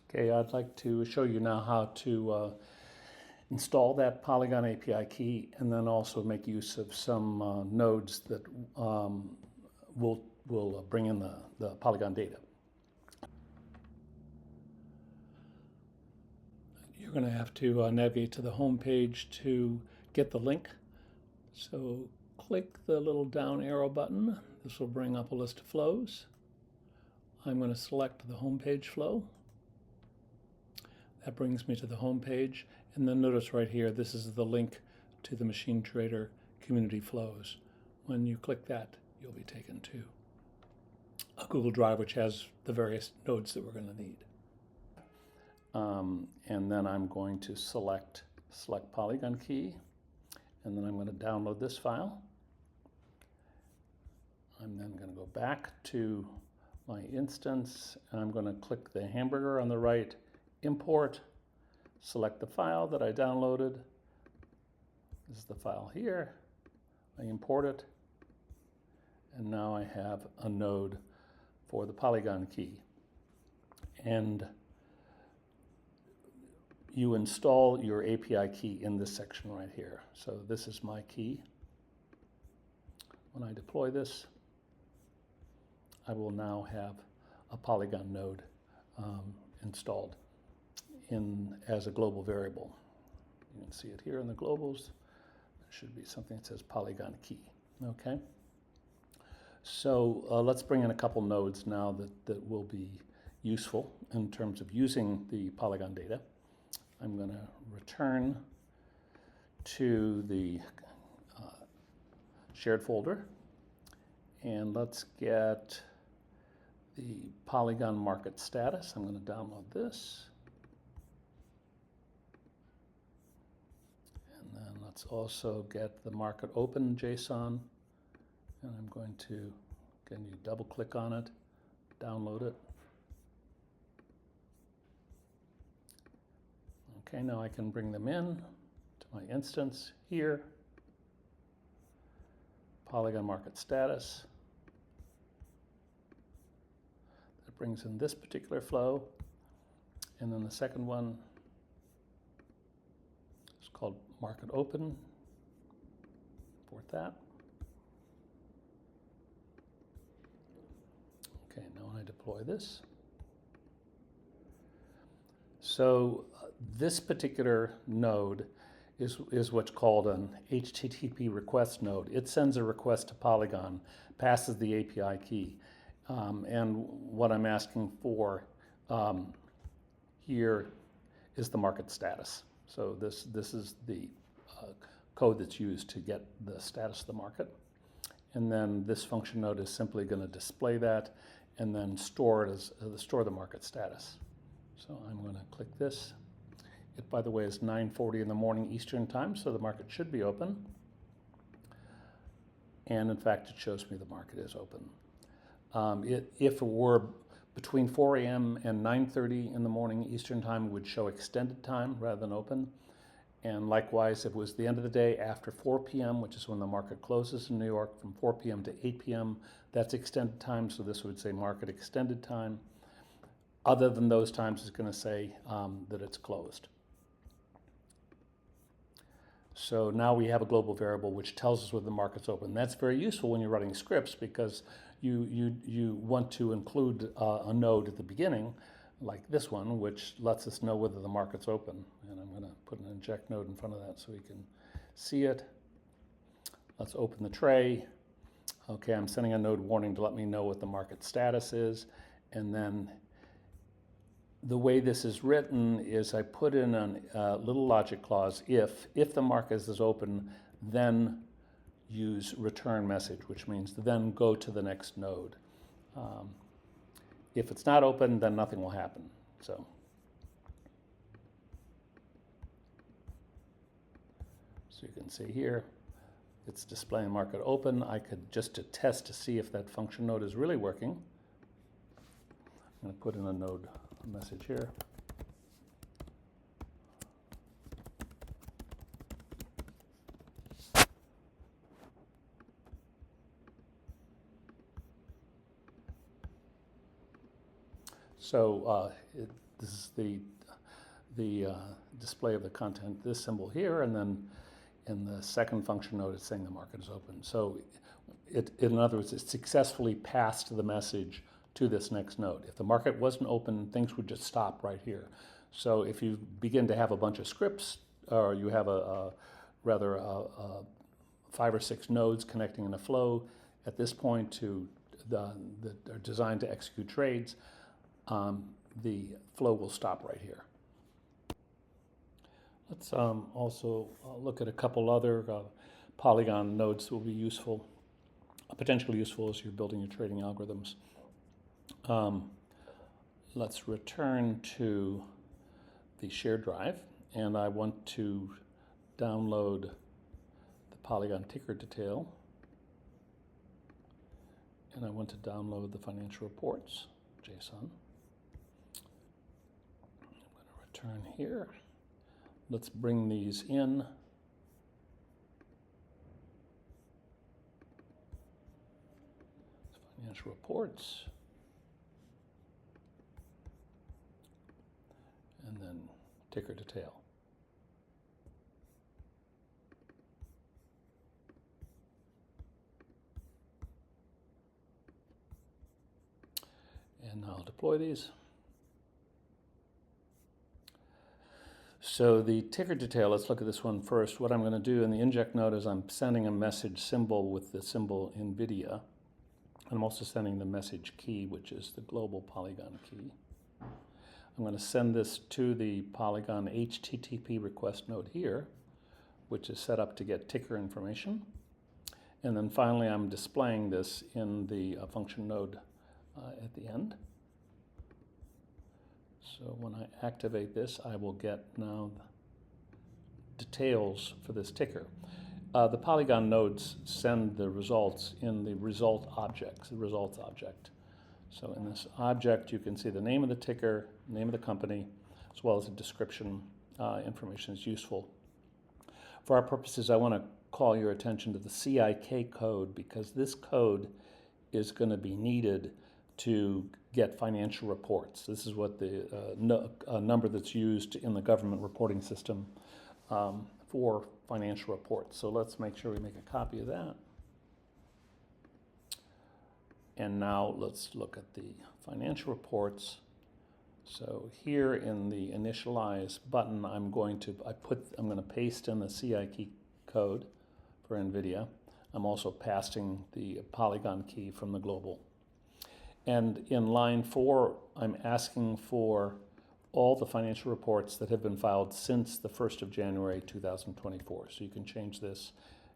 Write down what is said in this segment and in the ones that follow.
Okay, I'd like to show you now how to install that Polygon API key and then also make use of some nodes that will bring in the Polygon data. You're going to have to navigate to the home page to get the link. So click the little down arrow button. This will bring up a list of flows. I'm going to select the home page flow. That brings me to the home page, and then notice right here, this is the link to the Machine Trader community flows. When you click that, you'll be taken to a Google Drive, which has the various nodes that we're going to need. And then I'm going to select Polygon key, and then I'm going to download this file. I'm then going to go back to my instance, and I'm going to click the hamburger on the right, import, select the file that I downloaded. This is the file here. I import it, and now I have a node for the Polygon key. And you install your API key in this section right here. So this is my key. When I deploy this, I will now have a Polygon node installed as a global variable. You can see it here in the globals. There should be something that says Polygon key. Okay. So let's bring in a couple nodes now that will be useful in terms of using the Polygon data. I'm going to return to the shared folder, and let's get the Polygon market status. I'm going to download this. And then let's also get the market open JSON. And I'm going to, again, you double click on it, download it. Okay, now I can bring them in to my instance here. Polygon market status. That brings in this particular flow. And then the second one is called market open. Import that. Okay, now when I deploy this. So this particular node is what's called an HTTP request node. It sends a request to Polygon, passes the API key. And what I'm asking for here is the market status. So this is the code that's used to get the status of the market. And then this function node is simply going to display that and then store it as store the market status. So I'm going to click this. It, by the way, is 9:40 in the morning Eastern time, so the market should be open. And in fact, it shows me the market is open. If it were between 4 a.m. and 9:30 in the morning Eastern time, it would show extended time rather than open. And likewise, if it was the end of the day after 4 p.m., which is when the market closes in New York, from 4 p.m. to 8 p.m., that's extended time, so this would say market extended time. Other than those times, it's going to say that it's closed. So now we have a global variable which tells us whether the market's open. That's very useful when you're writing scripts because you want to include a node at the beginning, like this one, which lets us know whether the market's open. And I'm going to put an inject node in front of that so we can see it. Let's open the tray. Okay, I'm sending a node warning to let me know what the market status is. And then the way this is written is I put in a little logic clause. If the market is open, then use return message, which means then go to the next node. If it's not open, then nothing will happen. So you can see here, it's displaying market open. I could just to test to see if that function node is really working. I'm going to put in a node message here. So this is the display of the content, this symbol here, and then in the second function node, it's saying the market is open. So in other words, it successfully passed the message to this next node. If the market wasn't open, things would just stop right here. So if you begin to have a bunch of scripts, or you have rather 5 or 6 nodes connecting in a flow at this point to that are designed to execute trades, the flow will stop right here. Let's also look at a couple other Polygon nodes that will be useful, potentially useful as you're building your trading algorithms. Let's return to the shared drive, and I want to download the Polygon ticker detail, and I want to download the financial reports, JSON. I'm going to return here. Let's bring these in. Financial reports. And then ticker detail. And I'll deploy these. So the ticker detail, let's look at this one first. What I'm going to do in the inject node is I'm sending a message symbol with the symbol NVIDIA. I'm also sending the message key, which is the global Polygon key. I'm going to send this to the Polygon HTTP request node here, which is set up to get ticker information. And then finally, I'm displaying this in the function node at the end. So when I activate this, I will get now the details for this ticker. The Polygon nodes send the results in the result objects, the results object. So in this object, you can see the name of the ticker, name of the company, as well as a description. Information is useful. For our purposes, I want to call your attention to the CIK code, because this code is going to be needed to get financial reports. This is what the number that's used in the government reporting system for financial reports. So let's make sure we make a copy of that. And now let's look at the financial reports. So here in the initialize button, I'm going to paste in the CIK code for NVIDIA. I'm also pasting the Polygon key from the global. And in line 4, I'm asking for all the financial reports that have been filed since the 1st of January 2024. So you can change this,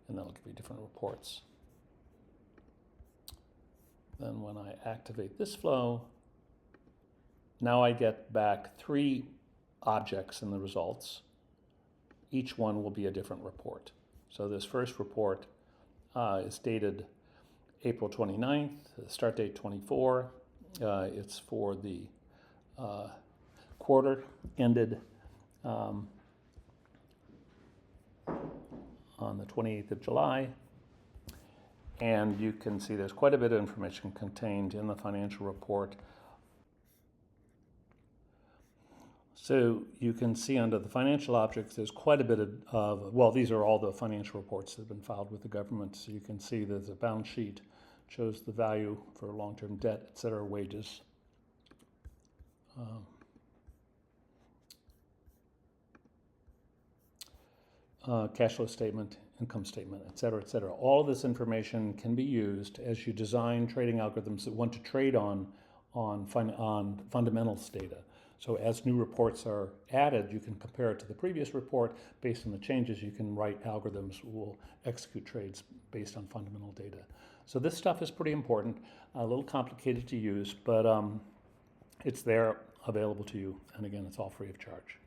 and that'll give you different reports. Then when I activate this flow, now I get back 3 objects in the results. Each one will be a different report. So this first report is dated April 29th, start date 24. It's for the quarter ended on the 28th of July. And you can see there's quite a bit of information contained in the financial report. So you can see under the financial objects, there's quite a bit of, well, these are all the financial reports that have been filed with the government. So you can see there's a balance sheet, shows the value for long-term debt, et cetera, wages. Cash flow statement, income statement, et cetera, et cetera. All of this information can be used as you design trading algorithms that want to trade on fundamentals data. So as new reports are added, you can compare it to the previous report. Based on the changes, you can write algorithms that will execute trades based on fundamental data. So this stuff is pretty important, a little complicated to use, but it's there, available to you. And again, it's all free of charge.